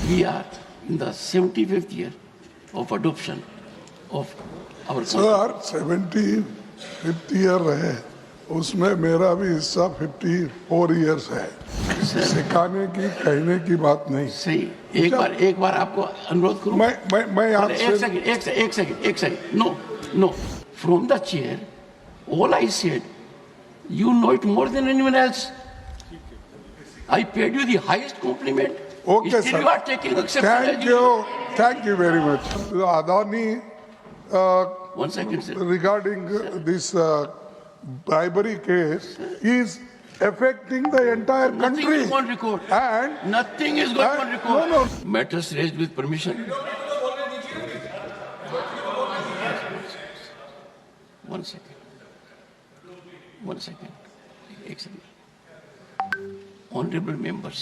We are in the 75th year of adoption of our sir 75th year है, उसमें मेरा भी हिस्सा 54 इयर्स है। सिखाने की कहने की बात नहीं। सही। एक बार आपको अनुरोध करूं। मैं आपसे एक second. Know from the chair all I said you know it more than anyone else. I paid you the highest compliment. Okay, Still sir. you are taking exception. Thank you very much. Adani, 1 second, sir. regarding this bribery case is affecting the entire Nothing country. is on record. And nothing is going on record. No. Matters raised with permission. 1 second. 1 second. Honorable members,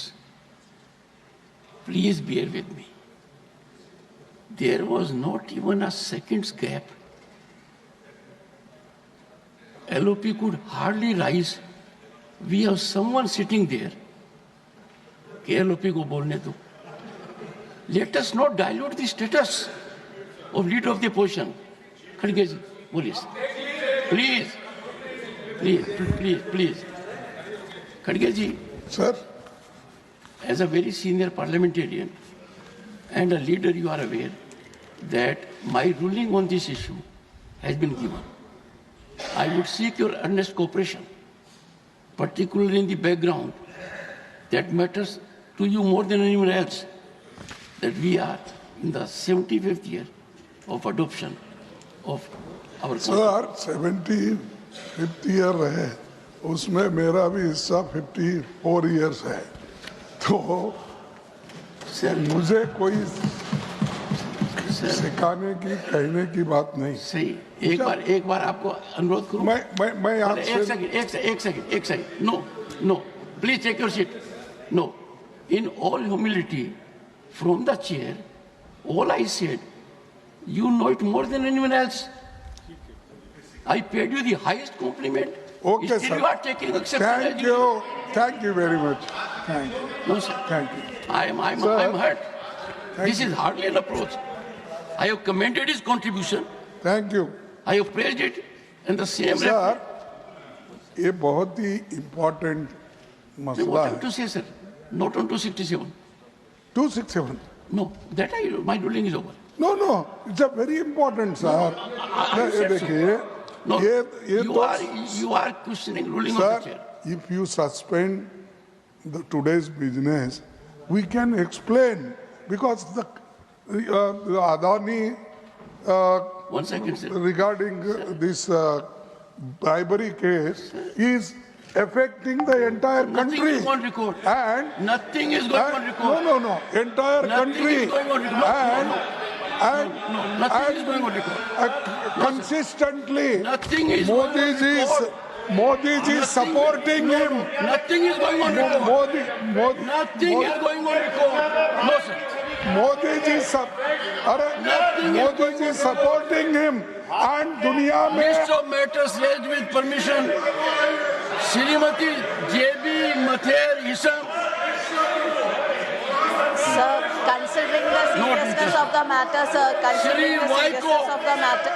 please bear with me. There was not even a second's gap. LOP could hardly rise. We have someone sitting there. LOP को बोलने दो. Let us not dilute the status of leader of the opposition. खड़गे जी, बोलिए. Please. Khadge ji. Sir. As a very senior parliamentarian and a leader, you are aware that my ruling on this issue has been given. I would seek your earnest cooperation, particularly in the background that matters to you more than anyone else, that we are in the 75th year of adoption of our Sir, 75th year है, उसमें मेरा भी हिस्सा 54 years है। तो sir मुझे कोई सिखाने की कहने की बात नहीं। सही। एक बार आपको अनुरोध करूं। मैं आपसे एक second. No please take your seat. No, in all humility from the chair all I said you know it more than anyone else. I paid you the highest compliment. Okay, Still sir. you are taking exception. Thank you very much. Thank you. No, sir. Thank you. I'm hurt. This is hardly an approach. I have commended his contribution. Thank you. I have praised it, and the same. Sir, ये बहुत ही important मसला What I है। have to say, sir? Not on 267. 267. No, my ruling is over. No, it's a very important, sir. ये देखिए, No, ये you are questioning ruling of Sir, the chair. if you suspend today's business, we can explain because the Adani 1 second, sir. regarding this bribery case is affecting the entire Nothing country. is on record. And Nothing is going on record. No, entire Nothing country. is going on record. Nothing is going on record. Consistently, Nothing is Modi ji supporting him. Nothing is going on record. Nothing is going on record. No, sir. Modi ji supporting him. And दुनिया में List of matters raised with permission. Srimati J.B. Mather Isam. Sir, considering the seriousness of the matter, sir, considering the seriousness of the matter.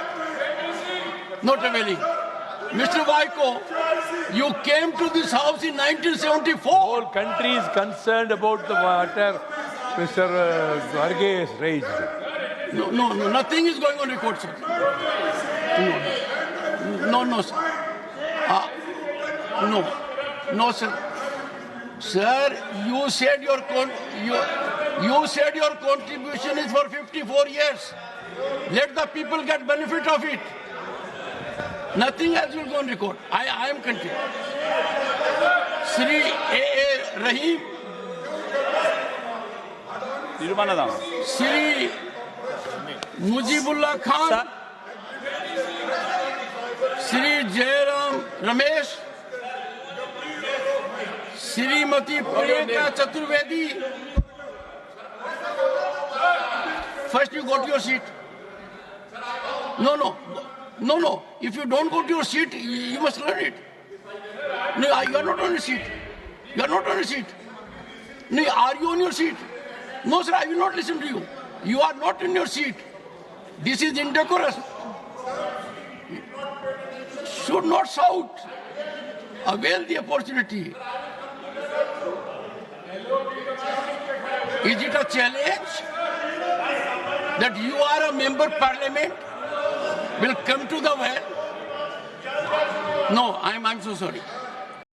Not availing. Mr. Vaiko, you came to this house in 1974. Whole country is concerned about the matter Mr. Kharge has raised. No, nothing is going on record, sir. No, sir. No, sir. Sir, you said your contribution is for 54 years. Let the people get benefit of it. Nothing else will go on record. I am continuing. Sri A.A. Rahim. Sri Mujibullah Khan. Sri Jairam Ramesh. Srimati Priyanka Chaturvedi. First you go to your seat. No. If you don't go to your seat, you must learn it. No, you are not on your seat. No, are you on your seat? No, sir, I will not listen to you. You are not in your seat. This is indecorous. Should not shout. Avail the opportunity. Is it a challenge that you are a member of parliament will come to the well? No, I'm so sorry.